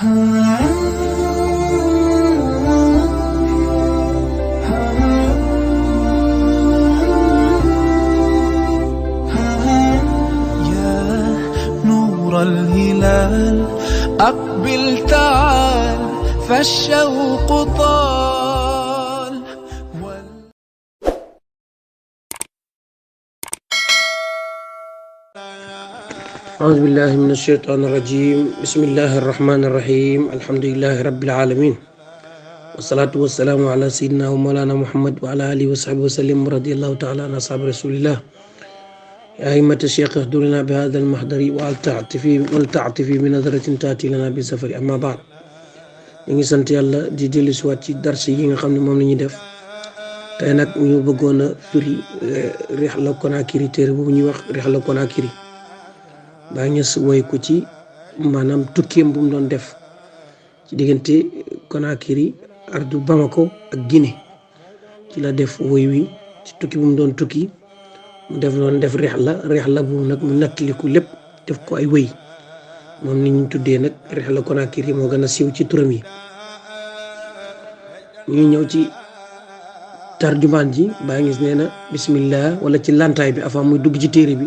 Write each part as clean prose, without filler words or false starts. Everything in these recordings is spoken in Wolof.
يا نور الهلال أقبل تعال فالشوق طال أعوذ بالله من الشيطان الرجيم بسم الله الرحمن الرحيم الحمد لله رب العالمين والصلاة والسلام على سيدنا ومولانا محمد وعلى آله وصحبه وسلم رضي الله تعالى عن أصحاب رسول الله يا أئمة الشيخ اهدرنا بهذا المحضر ولتعطفي بنظرة تأتي لنا بسفر أما بعد ñu ngi sant yàlla di dellu si waat ci dars yi nga xam ne moom la ñuy def tey nag ñu bëggoon a firi Rihla Konakri téere boobu ñuy wax Rihla Konakri Baay Ñas woy ko ci maanaam tukkeem bu mu doon def ci diggante Konakri ardu Bamako ak Guinée ci la def woy wi ci tukki bu mu doon tukki mu doon def Rihla bu nag mu nattaliku lépp def ko ay woy moom ni ñu tuddee nag Rihla Konakri moo gën a siiw ci turam yi ñu ñëw ci tarjumaan ji Baay Ñas nee na bismillah wala ci lantaay bi avant muy dugg ci téere bi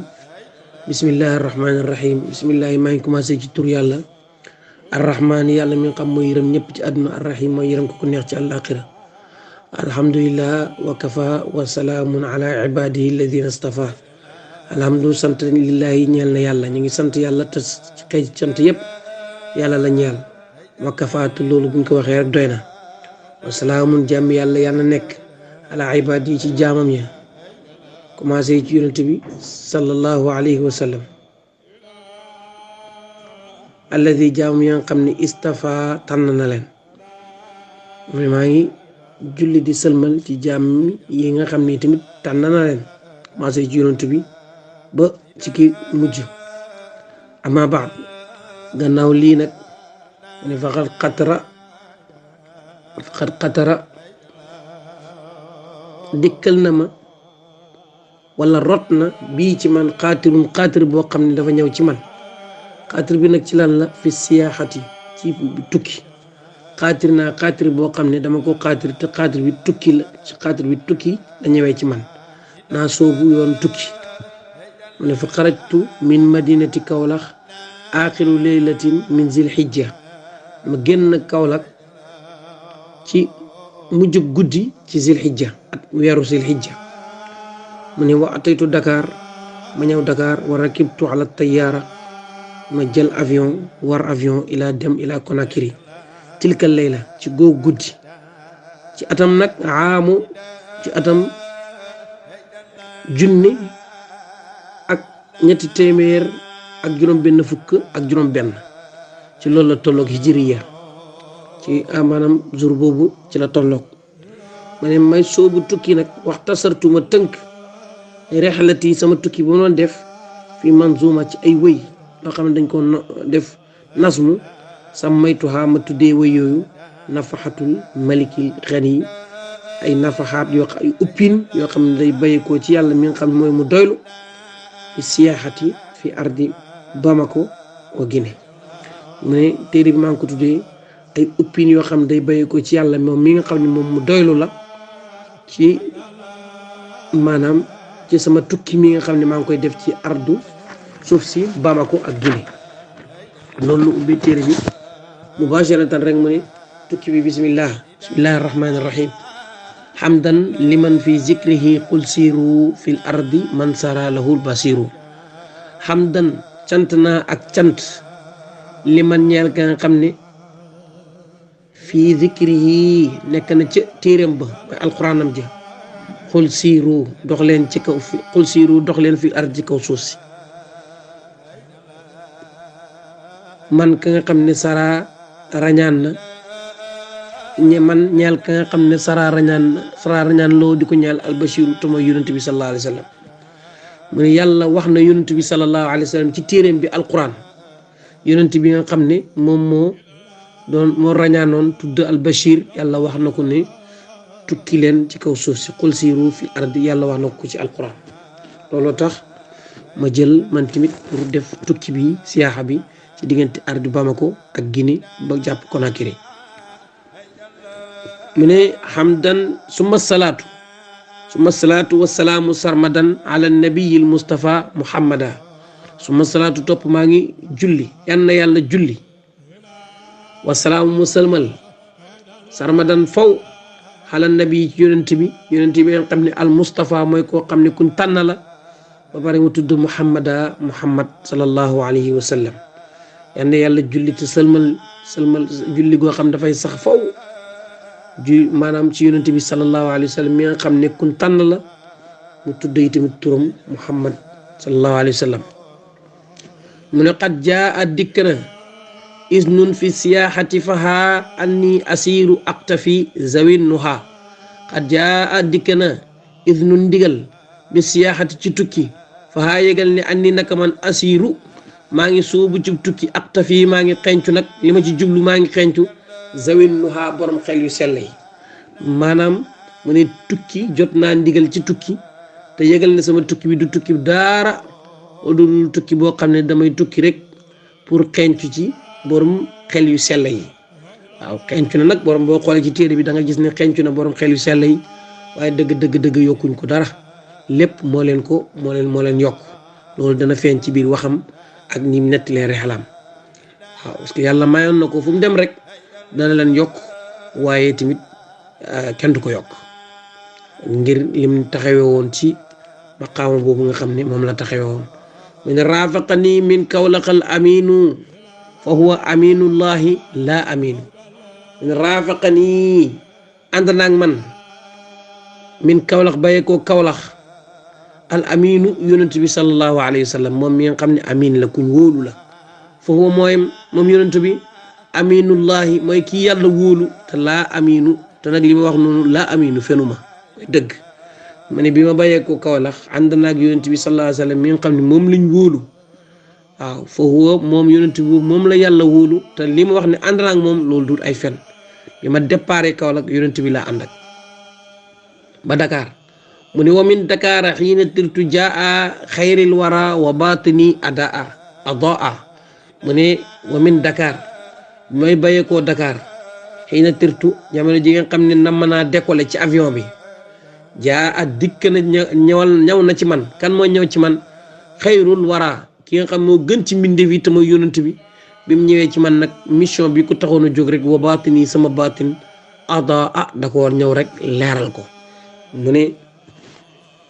bismillahi arrahmani irrahim bismillahi maa ngi commencé ci tur yàlla arrahmaani yàlla mi nga xam mooy yërëm ñëpp ci àdduna arrahim mooy yërëm ko neex ci àllaaxira alhamdulillah wa kafa wa salaamun ala ibadihi alladina stafa alhamdu sant lillahi ñeel na yàlla ñu ngi sant yàlla te xëy sant yëpp yàlla la ñeel wa kafaatu loolu buñ ko waxee rek doy na wa salaamun jàmm yàlla yàlla nekk ala ibadihi ci jaamam ya commencé ci yonent bi sallallahu alayhi wa sallam alladi jaamam ya nga xam ne istafa tànn na leen mu ne maa ngi julli di sëlmal ci jaam yi nga xam ne tamit tànn na leen commencé ci yonent bi ba ci ki mujj ama baad gannaaw lii nag mu ne faqad xatara dikkal na ma wala rot na bii ci man xaatir boo xam ne dafa ñëw ci man xaatir bi nag ci lan la fi siyaaxati ci tukki xaatir boo xam ne dama ko xaatir te xaatir bi tukki la ci xaatir bi tukki la ñëwee ci man naa soobu yoon tukki mu ne fa xarajtu min madinati Kawlax aaxiru laylatin min zilhijja ma génn Kawlax ci mujjub guddi ci zilhijja ak weeru zilhijja mu ne wa ataytu Dakar ma ñëw Dakar wa rakibtu ala tayaara ma jël avion war avion ila Konakri tilka layla ci googu guddi ci atam nag ci atam junni ak ñetti téeméer ak juróom benn fukk ak juróom benn ci loolu la tolloog hijriya ci maanaam jour boobu ci la tolloog ma ne may soobu tukki nag waxtasartu ma tënk rexlati sama tukki ba ma doon def fi manzuma ci ay wëy loo xam ne dañ ko def nasmu sam maytuha ma tuddee wëy yooyu nafaxatul malikil xani ay nafaxaat ay uppin yoo xam ne day bàyyikoo ci yàlla mi nga xam ne mooy mu doylu fi siyaaxati fi ardi Bamako wa Guinée mu ne téere bi maa ngi ko tuddee ay uppin yoo xam ne day bàyyikoo ci yàlla moom mi nga xam ne moom mu doylu la ci maanaam ci sama tukki mi nga xam ne maa ngi koy def ci ardu suuf si Bamako ak Guinée loolu lu ubbi téere bi mubasharatan rek mu ne tukki bi bismillahi rahmaani rahim hamdan liman fi zikrihi qul siiru fil ardi man sara lahul basiru hamdan cant naa ak cant liman ñeel ka nga xam ne fii zikrihi nekk na ca téeram ba mooy alquranam ja xul siiru dox leen ci kaw xul siiru dox leen fi ard ci kaw suuf si man ka nga xam ne sara rañaan na man ñeel ka nga xam ne sara rañaan loo di ko ñeel albashiru te mooy yonent bi sallallahu alayhi wa sallam mu ne yàlla wax na yonent bi sallallahu alayhi wa sallam ci téeréem bi alquran yonent bi nga xam ne moom moo rañaanoon tudd albashir yàlla wax na ko ne tukki leen ci kaw suuf si qul siiru fi ardi yàlla wax na ko ci alquran looloo tax ma jël man tamit pour def tukki bi siyaaxa bi ci diggante ardu Bamako ak Guinée ba jàpp Conakry mu ne hamdan summa salaatu wassalaamu sarmadan ala nabiyil mustafa muhammada summa salaatu topp maa ngi julli yan na yàlla julli wassalaamu musalmal sarmadan faw ala nabi ci yonent bi nga xam ne al mustafa mooy koo xam ne kuñ tànn la ba pare mu tudd muhammad sallallahu alayhi wa sallam yan na yàlla julli te sëlmal julli goo xam dafay sax faw maanaam ci yonent bi sallallahu alayhi wa sallam mi nga xam ne kuñ tànn la mu tudd yi tamit turam muhammad sallallahu alayhi wa sallam mu ne qad jaa dikk na isnun fi siyaahati faha anni asiru aqtafi zawin nuha qad jaa dikk na isnun ndigal bi siyaahati ci tukki faha yégal ne anni naka man asiru maa ngi soobu ci tukki aqtafi maa ngi xencu nag li ma ci jublu maa ngi xencu zawin nuha borom xel yu sell yi maanaam mu ne tukki jot naa ndigal ci tukki te yégal ne sama tukki bi du tukki daara du tukki boo xam ne damay tukki rek pour xencu ci borom xel yu sell yi waaw xencu na nag borom boo xoolee ci téere bi da nga gis ne xencu na borom xel yu sell yi waaye dëgg yokkuñ ko dara lépp moo leen yokk loolu dana feeñ ci biir waxam ak ñi nettalee rexalaam waaw parce que yàlla mayoon na ko fu mu dem rek dana leen yokk waaye tamit kenn du ko yokk ngir lim taxawe woon ci maqaama boobu nga xam ne moom la taxawe woon mu ne raafaqani min kawlaqal aminu fa huwa aminullahi la aminu mu ne raafaqani ànd naag man min kawlax bayee koo kawlax al aminu yonent bi sallallahu alayhi wa sallam moom mi nga xam ne amin la kuñ wóolu la fa huwa mooy moom yonent bi aminullahi mooy kii yàlla wóolu te laa aminu te nag li ma wax noonu laa aminu fenuma mooy dëgg ma ne bi ma bàyyee ko Kawlax ànd naag yonent bi sallallahu alayhi wa sallam mi nga xam ne moom lañ wóolu waaw fa huwa moom yonent bi moom la yàlla wóolu te li ma wax ne ànd naag moom loolu dut ay fen bi ma déparé Kawlax yonent bi laa ànd ak ba Dakar mu ne wa min Dakar xiina tirtu jaa xayril wara wa batini adaa mu ne wa min Dakar mooy bàyyeekoo Dakar xëy na tirtu jamono ji nga xam ne nam naa décoller ci avion bi jaa a dikk na ñëw na ci man kan moo ñëw ci man xayrul wara ki nga xam moo gën ci mbindeef yi te mooy yonent bi mu ñëwee ci man nag mission bi ku taxoon a jóg rek wa baatini sama baatin adaa da ko war ñëw rek leeral ko mu ne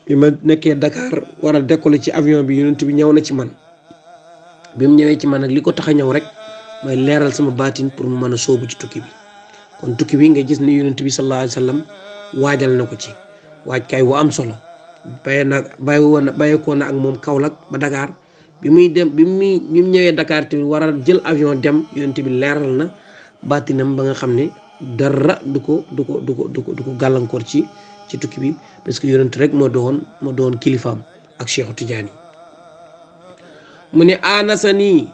bi ma nekkee Dakar war a décoller ci avion bi yonent bi ñëw na ci man bi mu ñëwee ci man nag li ko tax a ñëw rek mooy leeral sama baatin pour mu mën a soobu ci tukki bi kon tukki bi nga gis ne yonent bi sallallahu alayhi wa sallam waajal na ko ci waajkaay wu am solo bàyyeekoo na ak moom Kaolack ba Dakar bi mu ñëwee Dakar te war a jël avion dem yonent bi leeral na baatinam ba nga xam ne dara du ko gàllankoor ci tukki bi parce que yonent rek moo doon kilifaam ak Cheikh Tidiane mu ne anasani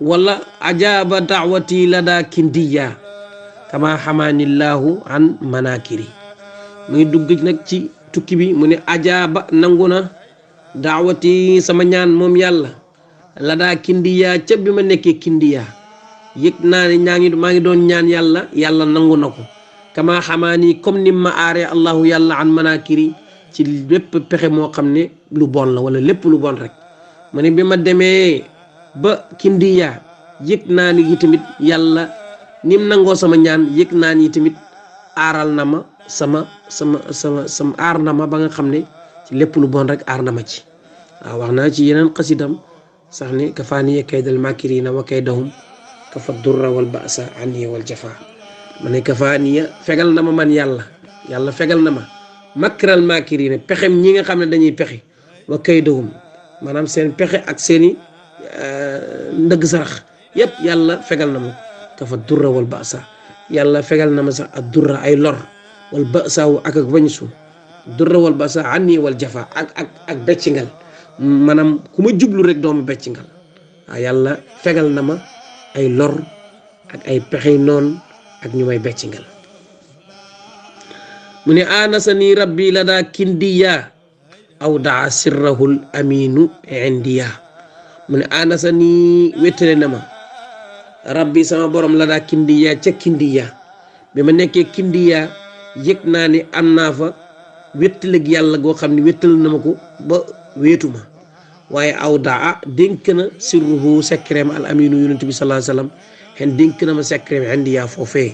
wala ajaaba daawati lada kindiya kama xamaanillahu an manakiri muy dugg nag ci tukki bi mu ne ajaaba nangu na daawati sama ñaan moom yàlla lada kindiya ca bi ma nekkee kindiya yëg naa ne maa ngi doon ñaan yàlla nangu na ko kama xamaani comme ni ma aaree allahu yàlla an manakiri ci lépp pexe moo xam ne lu bon la wala lépp lu bon rek mu ne bi ma demee ba kindiya yëg naa ni tamit yàlla nim nangoo sama ñaan yëg naa ni tamit aaral na ma sama aar na ma ba nga xam ne ci lépp lu bon rek aar na ma ci waaw wax naa ci yeneen xasidam sax ne kafaaniya kaydal makirina wa kaydahum kafa durra wal ba'sa anni wal jafa ma ne kafaaniya fegal na ma man yàlla fegal na ma makral makirina pexem ñi nga xam ne dañuy pexe wa kaydahum maanaam seen pexe ak seeni ndëgg sarax yépp yàlla fegal na ma kafa durra wal ba'sa yàlla fegal na ma sax ak durra ay lor wal ba'sa wu ak bañsu durra wal ba'sa anni wal jafa ak beccingal maanaam ku ma jublu rek doomu beccingal waaw yàlla fegal na ma ay lor ak ay pexey noon ak ñu may beccingal mu ne anasani rabbi la daa kindiya aw daa sirrahul aminu indiya mu ne anasani wettale na ma rabbi sama borom la daa kindiya ca kindiya bi ma nekkee kindiya yëg naa ni am naa fa wéttalig yàlla goo xam ne wéttal na ma ko ba wéetuma waaye aw daa dénk na sirruhu sekreem al aminu yonent bi sallallahu alayhi wasallam xen dénk na ma sekreem indiya foofee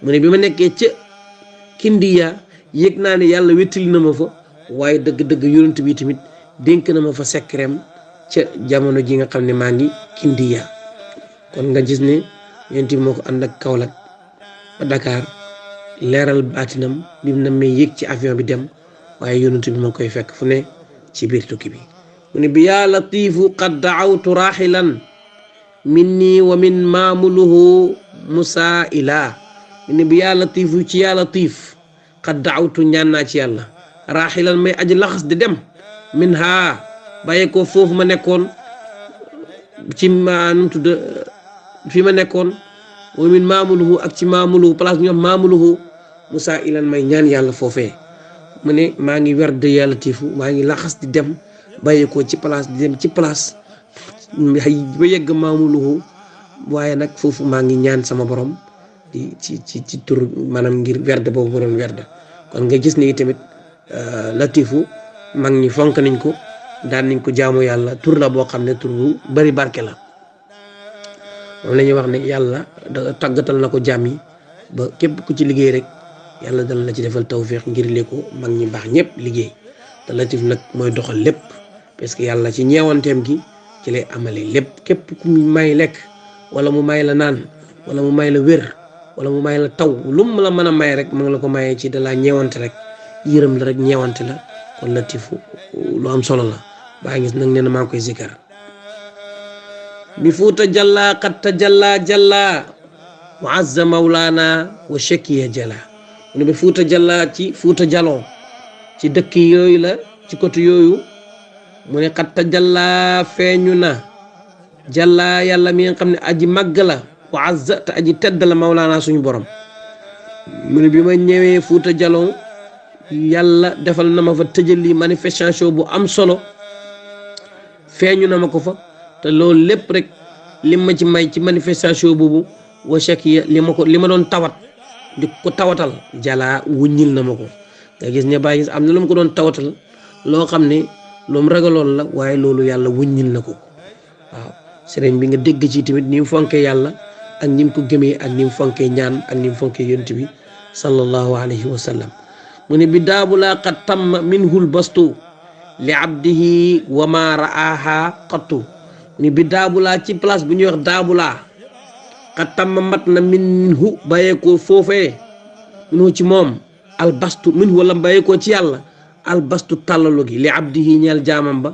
mu ne bi ma nekkee ca kindiya yëg naa ne yàlla wéttali na ma fa waaye dëgg-dëgg yonent bi tamit dénk na ma fa sekreem ca jamono ji nga xam ne maa ngi kindiya kon nga gis ne yonent bi moo ko ànd ak Kaolack ba Dakar leeral baatinam bi mu na may yëg ci avion bi dem waaye yonent bi moo koy fekk fu ne ci biir tukki bi mu ne bi yaa latifu qad daawtu raxilan minni wa min maamuluhu musaila mu ne bi yaa latifu ci yaa latif qad daawtu ñaan naa ci yàlla raxilan may aji laxas di dem min ha bàyyee ko foofu ma nekkoon ci maanum tudd fi ma nekkoon wa min maamuluhu ak ci maamuluhu place ñoom maamuluhu musa ilan may ñaan yàlla foofee mu ne maa ngi werd yàlla tiifu maa ngi laxas di dem bàyyeekoo ci place di dem ci place ba yegg maamuluhu waaye nag foofu maa ngi ñaan sama borom di ci tur maanaam ngir werd boobu ma doon werd kon nga gis ni tamit latifu mag ñi fonk nañ ko daan nañ ko jaamu yàlla tur la boo xam ne tur bu bari barke la moom la ñuy wax ne yàlla da tàggatal na ko jaam yi ba képp ku ci liggéey rek yàlla dana la ci defal tawfiq ngir lee ko mag ñi baax ñëpp liggéey te latif nag mooy doxal lépp parce que yàlla ci ñeewanteem gi ci lay amale lépp képp ku mu may lekk wala mu may la naan wala mu may la wér wala mu may la taw lu mu la mën a may rek mu ngi la ko mayee ci dalaa ñeewante rek yërëm la rek ñeewante la kon latifu lu am solo la baa ngis nag nee na maa ngi koy zikar bi fuuta jalla qad tajalla jalla wa azza mawlana wa shakiya jalla mu ne bi fuuta jalla ci fuuta jaloo ci dëkk yooyu la ci côté yooyu mu ne qad tajalla feeñu na jalla yàlla mi nga xam ne aji màgg la wa azza te aji tedd la mawlana suñu borom mu ne bi ma ñëwee fuuta jaloo yàlla defal na ma fa tëjali manifestation bu am solo feeñu na ma ko fa te loolu lépp rek li ma ci may ci manifestation boobu wa shakiya li ma doon tawat di ko tawatal jalaa wuññil na ma ko nga gis ne bàyyi gis am na lu ma ko doon tawatal loo xam ne lu mu ragaloon la waaye loolu yàlla wuññil na ko waaw sëriñ bi nga dégg ci tamit ni mu fonkee yàlla ak ni mu ko gëmee ak ni mu fonkee ñaan ak ni mu fonkee yonent bi sallallahu alayhi wa sallam mu ne bi daabulaa qad tamma minhul bastu li abdihi wa ma ra'aha qattu ni bi daabulaa ci place bu ñuy wax daabulaa qad tamma mat na minhu bàyyeekoo foofee minhu ci moom albastu minhu wala bàyyeekoo ci yàlla albastu tàllalu gi li abdihi ñeel jaamam ba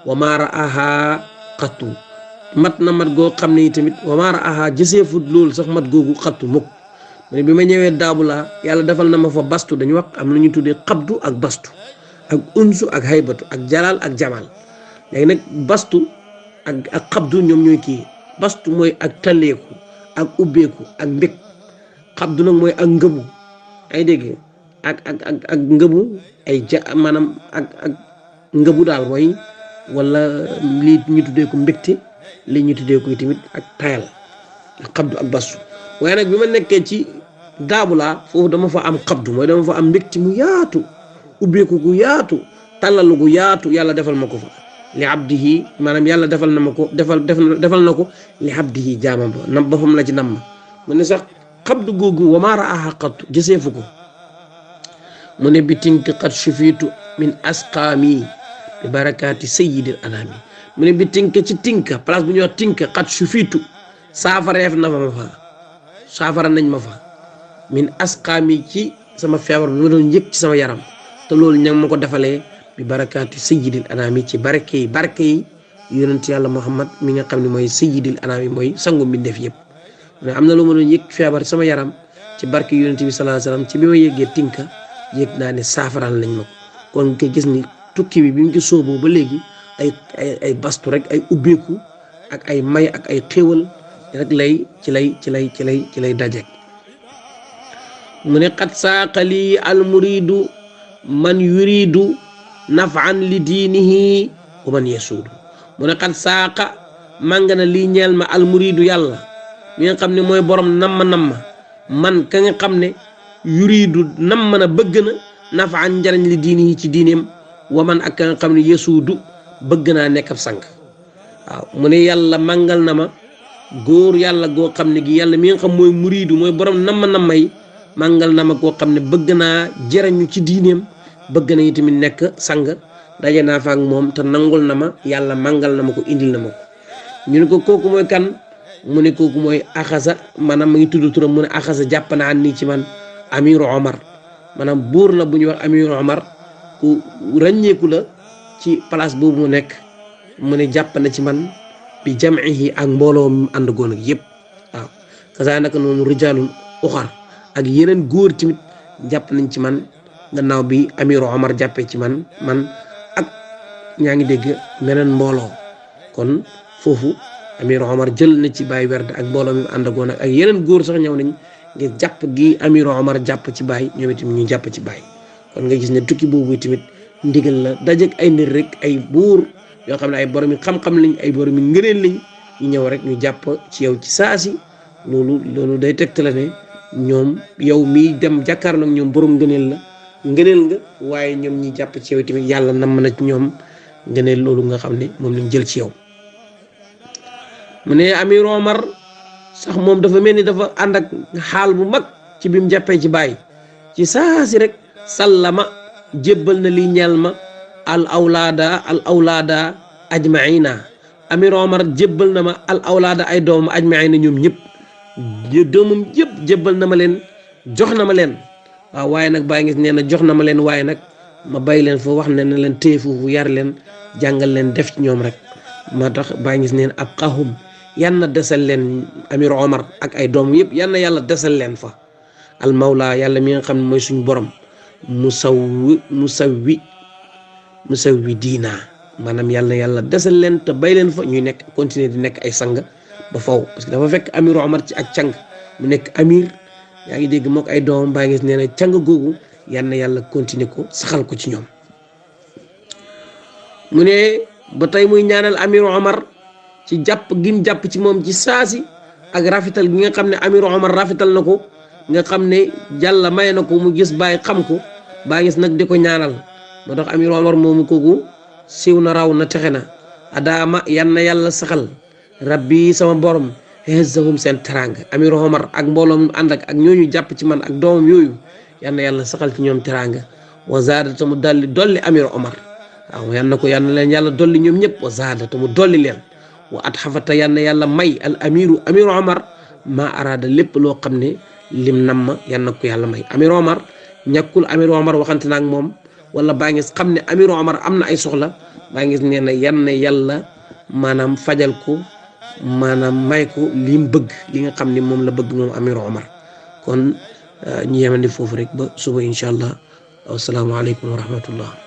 wa ma ra'aha qattu mat na mat goo xam ne tamit wa ma ra'aha jëseefut loolu sax mat googu qattu mukk mu ne bi ma ñëwee daabulaa yàlla defal na ma fa bastu dañu wax am lu ñu tuddee qabdu ak bastu ak unsu ak haybatu ak jalal ak jamal léegi nag bastu ak xabdu ñoom ñooy kii bastu mooy ak talleeku ak ubbeeku ak mbég xabdu nag mooy ak ngëbu ay dégg ak ngëbu ay maanaam ak ngëbu daal mooy wala lii ñu tuddee ko mbégte lii ñu tuddee ko tamit ak tayal ak xabdu ak bastu waaye nag bi ma nekkee ci daabulaa foofu dama fa am xabdu mooy dama fa am mbégte mu yaatu ubbeeku gu yaatu tàllalu gu yaatu yàlla defal ma ko fa li abdihi maanaam yàlla defal na ma ko defal na ko li abdihi jaamam ba nam ba fam la ci nam ma mu ne sax xabdu googu wa maa ra'aha qattu jëseefu ko mu ne bi tink qad shufitu min asqaami bi barakaati sayyidil anami mu ne bi tink ci tinka place bu ñuy wax tinka qad shufitu saafareef na ma fa saafara nañ ma fa min asqaami ci sama feebar bi ma doon yëg ci sama yaram te loolu ña ma ko defalee bi barakaati sayyidil anami ci barke yi yonent yàlla Muhammad mi nga xam ne mooy sayyidil anami mooy sangu mbindeef yëpp mais am na lu ma doon yëg feebar sama yaram ci barke yonent bi sallallahu alayhi wasallam ci bi ma yëgee tinka yëg naa ne saafaral nañ ma ko kon nga gis ni tukki bi mu ko sóoboo ba léegi ay bastu rek ay ubbeeku ak ay may ak ay xéewal rek ci lay dajeek mu ne qad saaqali al muridu man yuridu naf'an li diinihi wa man yasuudu mu ne qad saaqa màng na lii ñeel ma al muridu yàlla mi nga xam ne mooy borom namma man ka nga xam ne yuriidu nam na bëgg na nafaan njariñ li diini yi ci diineem wa man ak ka nga xam ne yesuudu bëgg naa nekk ab sang waaw mu ne yàlla màngal na ma góor yàlla goo xam ne gi yàlla mi nga xam mooy muriidu mooy borom namma yi màngal na ma goo xam ne bëgg naa jëriñu ci diineem bëgg na itamit nekk sang daje naa fa ak moom te nangul na ma yàlla màngal na ma ko indil na ma ko ñu ne ko kooku mooy kan mu ne kooku mooy axasa maanaam ma ngi tudd turam mu ne axasa jàpp naa nii ci man amiru omar maanaam buur la bu ñuy wax amiru omar ku ràññeeku la ci place boobu mu nekk mu ne jàpp na ci man bi jam'ihi ak mbooloo mu ànd goon ak yëpp waaw kasaa naka noonu rijaalun uxar ak yeneen góor tamit jàpp nañ ci man gannaaw bi amiru omar jàppee ci man ak ñaa ngi dégg meneen mbooloo kon foofu amiru omar jël na ci Baye werd ak mbooloo mi ànd goon ak yeneen góor sax ñëw nañ ngir jàpp gi amiru omar jàpp ci Baye ñoom itam ñu jàpp ci Baye kon nga gis ne tukki boobu tamit ndigal la dajeeg ay nit rek ay buur yoo xam ne ay borom yi xam-xam lañ ay borom yi ngëneel lañ ñu ñëw rek ñu jàpp ci yow ci saasi loolu day tegtale ne ñoom yow miy dem jàkkaarloo ak ñoom borom ngëneel nga waaye ñoom ñi jàpp ci yow tamit yàlla nam na ci ñoom ngëneel loolu nga xam ne moom lañ jël ci yow. mu ne amiru omar sax moom dafa mel ni dafa ànd ak xaal bu mag ci bi mu jàppee ci Baye ci saasi rek sallama jébbal na li ñeel ma al awlaada ajmaina amiru omar jébbal na ma al awlaada ay doomam ajmaina ñoom ñëpp doomam yëpp jébbal na ma leen jox na ma leen waaw waaye nag Baye ngis nee na jox na ma leen waaye nag ma bay leen fa wax ne na leen téye foofu yar leen jàngal leen def ci ñoom rek moo tax Baye ngis nee na ab xahum yan na desal leen amiru omar ak ay doom yëpp yan na yàlla desal leen fa al mawla yàlla mi nga xam ne mooy suñu borom musawwi diina maanaam yàlla desal leen te bay leen fa ñuy nekk continuer di nekk ay sang ba faw parce que dafa fekk amiru omar ci ak càng mu nekk amir yaa ngi dégg mook ay doomam Baye ngis nee na càng googu yan na yàlla continuer ko saxal ko ci ñoom mu ne ba tey muy ñaanal amiru omar ci jàpp gim jàpp ci moom ci saasi ak rafetal gi nga xam ne amiru omar rafetal na ko nga xam ne yàlla may na ko mu gis Baye xam ko Baye ngis nag di ko ñaanal moo tax amiru omar moomu kooku siiw na raw na texe na adaama yan na yàlla saxal rabbi sama borom hezahum seen teranga amiru omar ak mbooloo mu ànd ak ñooñu jàpp ci man ak doomam yooyu yan na yàlla saxal ci ñoom teranga wa zaada te mu dolli amiru omar waaw yan na leen yàlla dolli ñoom ñëpp wa zaada te mu dolli leen wa at xafata yan na yàlla may al amiru omar maa araada lépp loo xam ne lim nam ma yan na ko yàlla may amiru omar ñàkkul amiru omar waxante na ak moom wala Baye ngis xam ne amiru omar am na ay soxla Baye ngis nee na yan na yàlla maanaam fajal ko maanaam may ko lim bëgg li nga xam ne moom la bëgg moom amiru omar kon ñu yemandi foofu rek ba suba incha allah wassalaamu aleykum wa rahmatullah